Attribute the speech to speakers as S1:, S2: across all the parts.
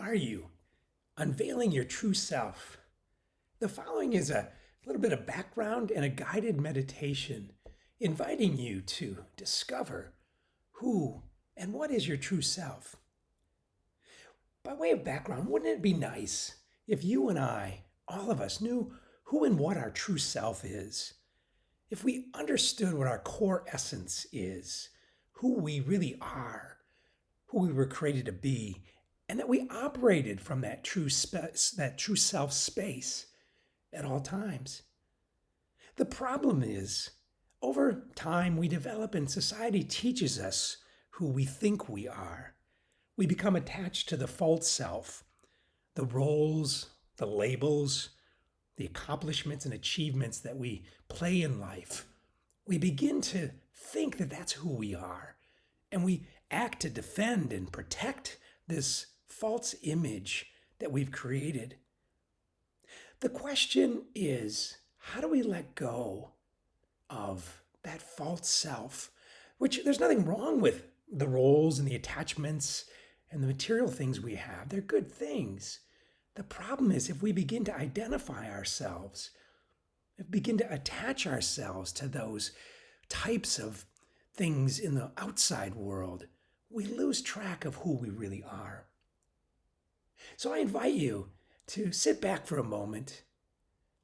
S1: are you? Unveiling your true self. The following is a little bit of background and a guided meditation inviting you to discover who and what is your true self. By way of background, wouldn't it be nice if you and I, all of us, knew who and what our true self is? If we understood what our core essence is, who we really are, who we were created to be, and that we operated from that that true self space at all times. The problem is, over time we develop and society teaches us who we think we are. We become attached to the false self, the roles, the labels, the accomplishments and achievements that we play in life. We begin to think that that's who we are, and we act to defend and protect this false image that we've created. The question is, how do we let go of that false self? Which there's nothing wrong with the roles and the attachments and the material things we have. They're good things. The problem is if we begin to identify ourselves, if we begin to attach ourselves to those types of things in the outside world, we lose track of who we really are. So I invite you to sit back for a moment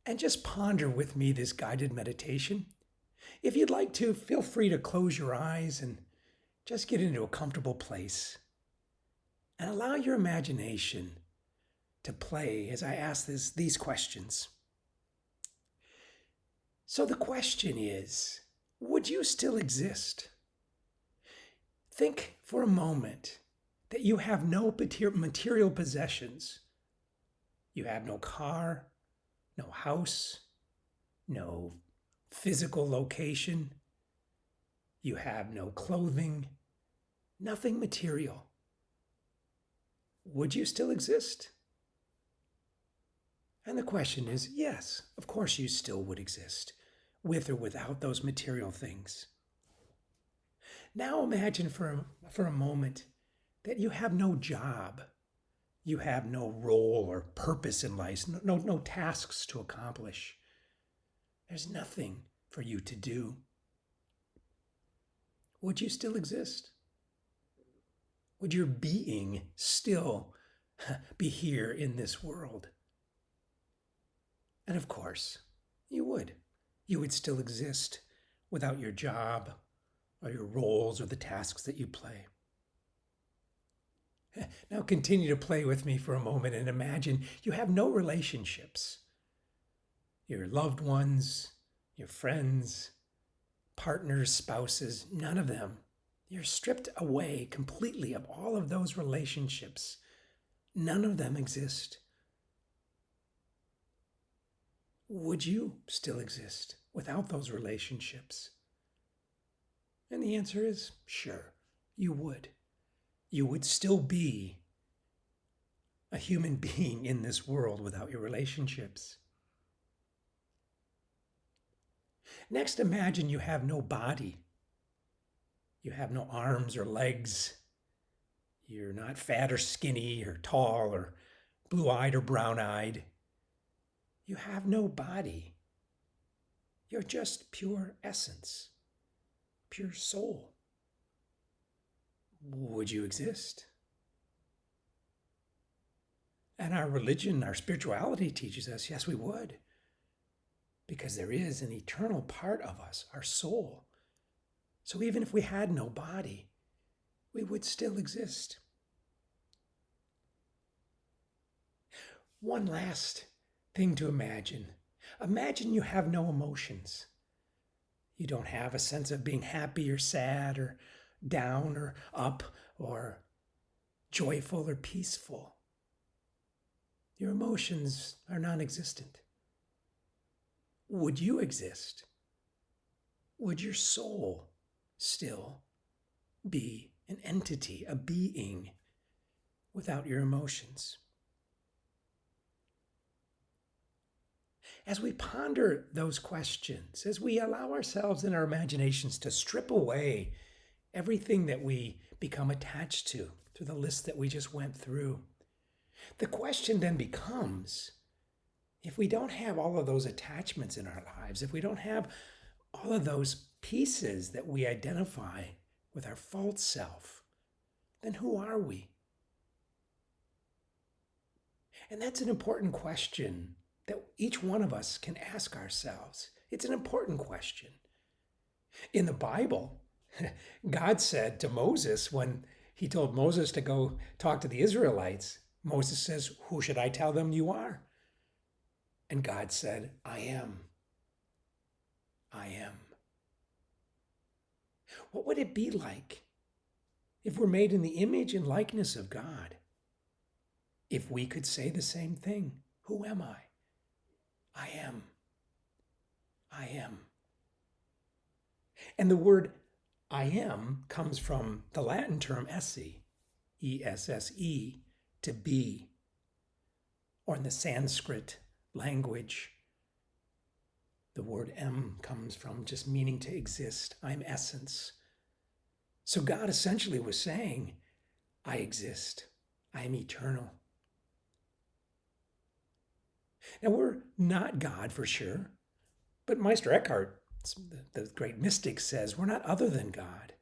S1: and just ponder with me this guided meditation. If you'd like to, feel free to close your eyes and just get into a comfortable place and allow your imagination to play as I ask these questions. So the question is, would you still exist? Think for a moment that you have no material possessions. You have no car, no house, no physical location. You have no clothing, nothing material. Would you still exist? And the question is, yes, of course you still would exist, with or without those material things. Now imagine for a moment that you have no job. You have no role or purpose in life, no tasks to accomplish. There's nothing for you to do. Would you still exist? Would your being still be here in this world? And of course, you would. You would still exist without your job or your roles or the tasks that you play. Now continue to play with me for a moment and imagine you have no relationships. Your loved ones, your friends, partners, spouses, none of them. You're stripped away completely of all of those relationships. None of them exist. Would you still exist without those relationships? And the answer is sure, you would. You would still be a human being in this world without your relationships. Next, imagine you have no body. You have no arms or legs. You're not fat or skinny or tall or blue-eyed or brown-eyed. You have no body. You're just pure essence, pure soul. Would you exist? And our religion, our spirituality teaches us, yes, we would. Because there is an eternal part of us, our soul. So even if we had no body, we would still exist. One last thing to imagine. Imagine you have no emotions. You don't have a sense of being happy or sad or down or up or joyful or peaceful. Your emotions are non-existent. Would you exist? Would your soul still be an entity, a being, without your emotions? As we ponder those questions, as we allow ourselves in our imaginations to strip away everything that we become attached to through the list that we just went through, The question then becomes, if we don't have all of those attachments in our lives, if we don't have all of those pieces that we identify with our false self, then who are we? And that's an important question that each one of us can ask ourselves. It's an important question. In the Bible, God said to Moses when he told Moses to go talk to the Israelites, Moses says, "Who should I tell them you are?" And God said, "I am. I am." What would it be like if we're made in the image and likeness of God? If we could say the same thing, who am I? I am. I am. And the word I am comes from the Latin term esse, E-S-S-E, to be. Or in the Sanskrit language, the word M comes from just meaning to exist. I'm essence. So God essentially was saying, I exist. I am eternal. Now, we're not God for sure, but Meister Eckhart, the great mystic, says we're not other than God.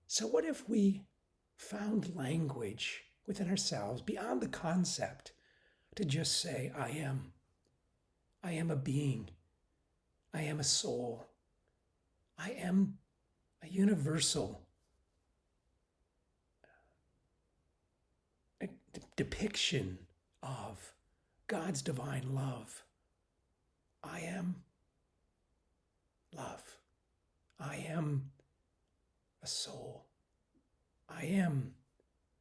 S1: So what if we found language within ourselves beyond the concept to just say, I am. I am a being. I am a soul. I am a universal depiction of God's divine love. I am love. I am a soul. I am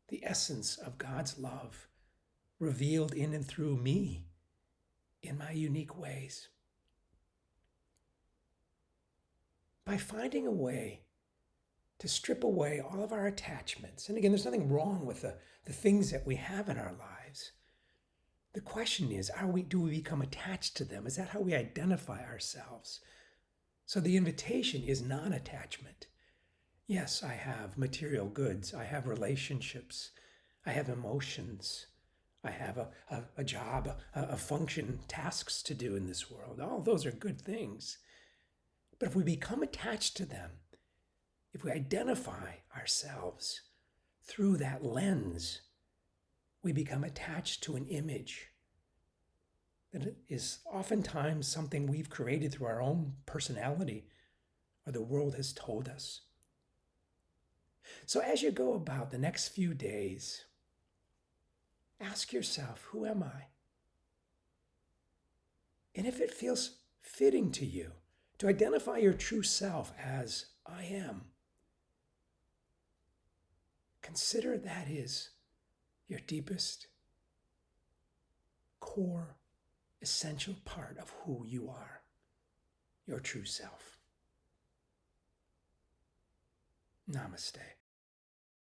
S1: the essence of God's love revealed in and through me in my unique ways. By finding a way to strip away all of our attachments, and again, there's nothing wrong with the things that we have in our lives. The question is, do we become attached to them? Is that how we identify ourselves? So the invitation is non-attachment. Yes, I have material goods. I have relationships. I have emotions. I have a job, a function, tasks to do in this world. All those are good things. But if we become attached to them, if we identify ourselves through that lens, we become attached to an image that is oftentimes something we've created through our own personality or the world has told us. So as you go about the next few days, ask yourself, who am I? And if it feels fitting to you to identify your true self as I am, consider that is your deepest, core, essential part of who you are, your true self. Namaste.